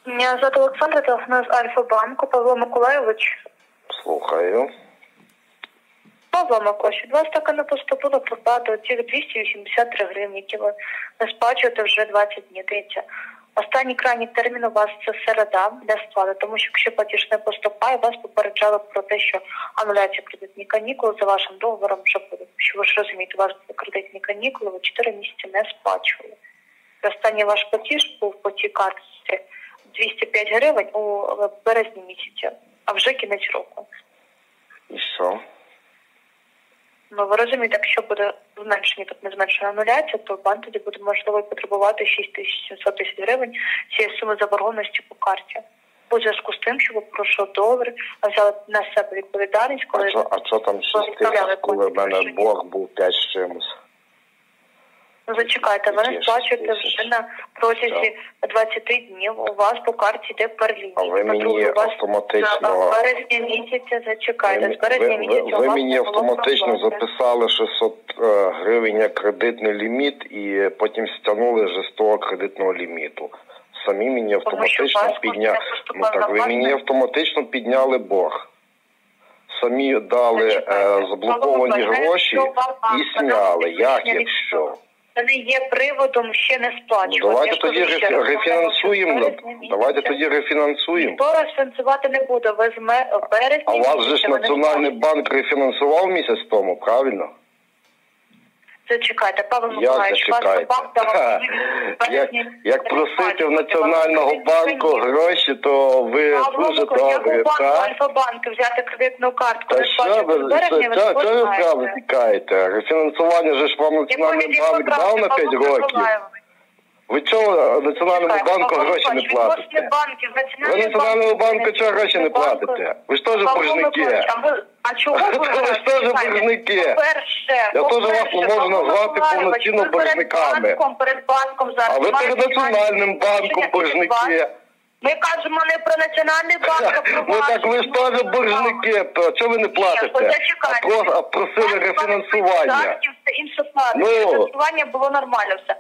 Меня зовут Олександра, телефоную з Альфа-банку. Павло Миколайович. Слухаю. Павло Миколайович, від вас так і не поступила проплата цих 283 гривні, які ви не сплачуєте вже 20 днів. Дивіться, останній крайній термін у вас це середа для сплати, тому що якщо платіж не поступає, вас попереджали про те, що ануляція кредитні канікули за вашим договором вже буде. Що ви ж розумієте, у вас були кредитні канікули, ви 4 місяці не сплачували. Останній ваш платіж був по цій картці 205 гривень у березні місяці, а вже кінець року. І що? Ну, ви розумієте, якщо буде зменшення, тут не зменшена ануляція, то банк тоді буде, можливо, потребувати 6700 гривень цієї суми заборгованості по карті. У зв'язку з тим, що ви порушили договір, а взяли на себе відповідальність, коли... А що там 6 тисяч, коли в мене борг був 5 з чимось? Ну, зачекайте, ви не сплачуєте вже на протязі 20 днів. У вас по карті йде перелінія. А ви мені автоматично... З березня місяця, зачекайте, з березня місяця... Ви мені автоматично записали 600 гривень як кредитний ліміт і потім стягнули вже з того кредитного ліміту. Самі мені автоматично підняли... Ну так, ви мені автоматично підняли борг. Самі дали заблоковані гроші і сняли. Як, якщо? Це не є приводом ще не сплачувати. Давайте тоді рефінансуємо. Давайте тоді рефінансуємо. Ніхто рефінансувати не буде. Ви з березня... А у вас же ж Національний банк рефінансував місяць тому, правильно? Зачекайте, Павло Миколайович, вас банк давав... Як просити в Національного банку гроші, то ви дуже добре, так? Альфа-банк взяти кредитну картку. Та що ви прямо тікаєте? Рефінансування же ж вам Національний банк дав на 5 років. Ви чого Національному банку гроші не платите? Ви Національному банку чого гроші не платите? Ви ж теж боржники. А чого ви ж теж боржники? Я теж вас можу назвати повноцінно боржниками. А ви перед Національним банком боржники. Ми кажемо не про Національний банк, а про Ну так ви ж теж боржники, то чого ви не платите? А просили рефінансування. Рефінансування було нормально все.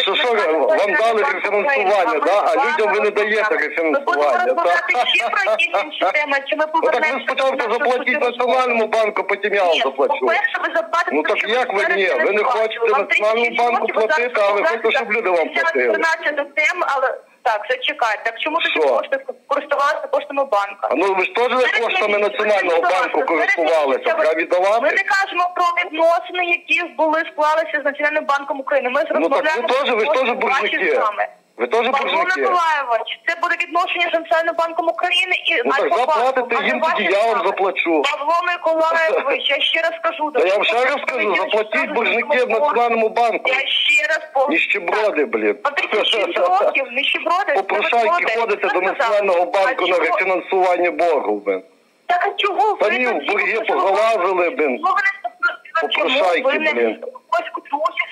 Що вам дали рефінансування, а людям ви не даєте рефінансування. Ми будемо розмовляти ще про якісь інші теми, чи ми повернемося... Так ви спочатку заплатіть Національному банку, потім я вам заплачу. По-перше, ви заплатите... Ну так як ви ні? Ви не хочете Національному банку платити, а ви хочете, щоб люди вам платили. Так, зачекайте. Так чому тоді можете користуватися коштами банка? Ну ви ж теж коштами Національного банку користувалися. Треба віддавати? Ми не кажемо про відносини, які склалися з Національним банком України. Ми розмовляємо ви ж теж боржники. Ви теж боржники. Павло Миколайович, це буде відношення з Національним банком України і Ну так заплатите їм, тоді я вам заплачу. Павло Миколайович, я ще раз кажу. Я вам ще раз кажу, заплатіть боржники в Національному банку. Я ще раз повторюю. Ніщеброди, блін. 36 років, ніщеброди. Попрошайки ходите до Національного банку на рефінансування боргу, блін. Так а чого ви? Самі в борги поголазили, блін. Попрошайки, блін.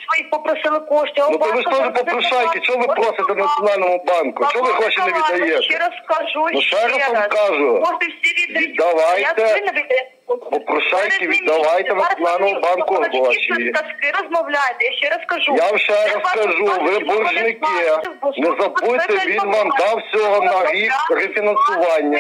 Своїх попросили кошти. Ну то ви ж теж попрошайки, чого ви просите Національному банку? Чого ви гроші не віддаєте? Ще раз скажу, ну ще раз вам кажу. Віддавайте. Попрошайки, віддавайте Національному банку гроші. Розмовляйте, я ще раз кажу. Я вам ще раз кажу, ви боржники. Не забудьте, він вам дав всього на рік рефінансування.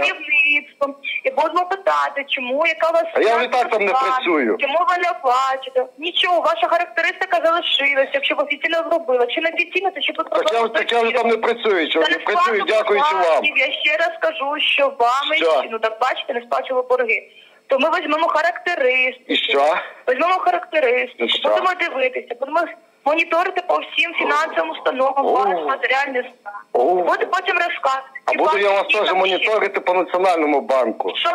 І будемо питати, чому, яка у вас... А я вже так там не працюю. Чому ви не оплачуєте? Нічого, ваша характеристика залишилася, якщо ви офіційно зробили. Чи не офіційно, то чи тут... Так я вже там не працюю, що не працюю, дякуючи вам. Я ще раз кажу, що вами, ну так бачите, не сплачували борги. То ми візьмемо характеристику. І що? Візьмемо характеристику, будемо дивитися, будемо моніторити по всім фінансовим установам, ваш матеріальний стан. Буду потім розказувати. А буду я вас теж моніторити по Національному банку. Що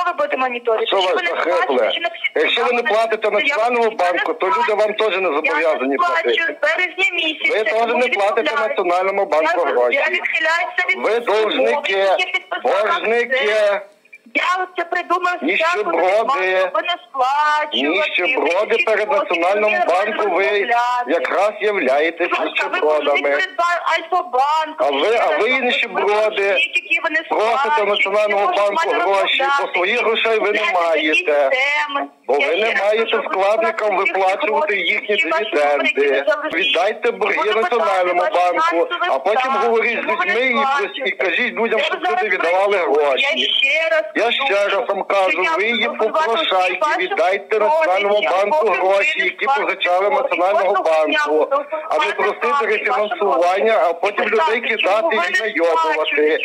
ви будете моніторити? Що ви захрипли? Якщо ви не платите Національному банку, то люди вам теж не зобов'язані платити. Я не плачу з березня місяця. Ви теж не платите Національному банку гроші. Я відхиляюся від... Ви должники, боржники. Я це придумав ніщеброди. Ніщеброди перед Національним банком ви якраз являєтесь ніщебродами. А ви ніщеброди просите в Національному банку гроші, бо своїх грошей ви не маєте. Бо ви не маєте складникам виплачувати їхні дивіденди. Віддайте борги Національному банку, а потім говоріть з людьми і кажіть людям, щоб люди віддавали гроші. Я ще раз вам кажу, ви є попрошайки, віддайте Національному банку гроші, які позичали Національного банку, а не просити рефінансування, а потім людей кидати і найобувати.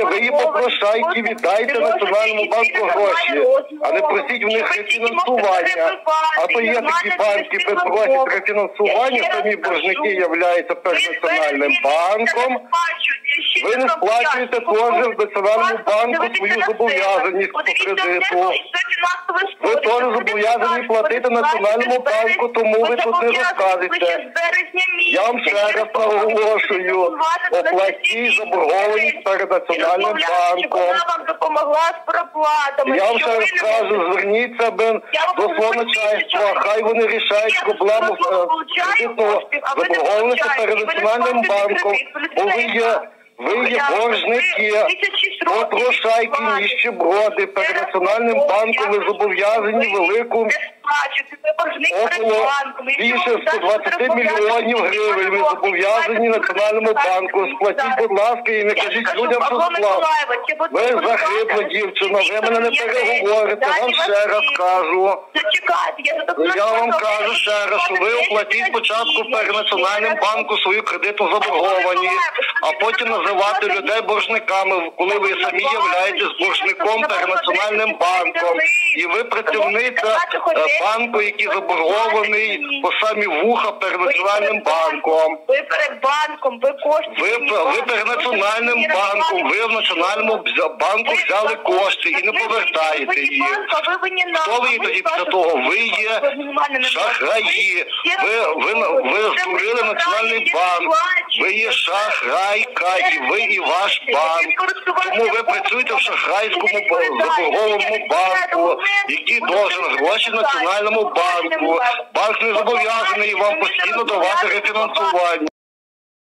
Ви є попрошайки, віддайте Національному банку гроші, а не просіть в них рефінансування. А то є такі банки, де просять рефінансування, самі боржники являються перед Національним банком. Ви не сплачуєте теж в Національному банку свою зобов'язаність по кредиту. Ви теж зобов'язані платити Національному банку, тому ви тут не розказуєте. Я вам ще раз наголошую, оплатіть заборгованість перед Національним банком. Я вам ще раз кажу, зверніться до свого начальства, хай вони рішають проблему кредитного заборгованості перед Національним банком, бо ви є боржники, попрошайки, ніщеброди. Перед Національним банком ви зобов'язані велику около більше 120 мільйонів гривень. Ви зобов'язані Національному банку. Сплатіть, будь ласка, і не кажіть людям, що сплатить. Ви захибла дівчина, ви мене не переговорите. Вам ще раз кажу. Я вам кажу ще раз, що ви оплатіть спочатку перед Національним банком свою кредитну заборгованість, а потім називати людей боржниками, коли ви самі являєтесь боржником перед Національним банком. І ви працівниця банку, який заборгований по самі вуха перед Національним банком. Ви перед банком, ви кошти. Ви перед Національним банком, ви в Національному банку взяли кошти і не повертаєте їх. Хто ви тоді після того? Ви є шахраї. Ви здурили Національний банк. Ви є шахрайка, і ви, і ваш банк. Тому ви працюєте в шахрайському заборгованому банку, який должен гроші Національному банку. Банк не зобов'язаний вам постійно давати рефінансування.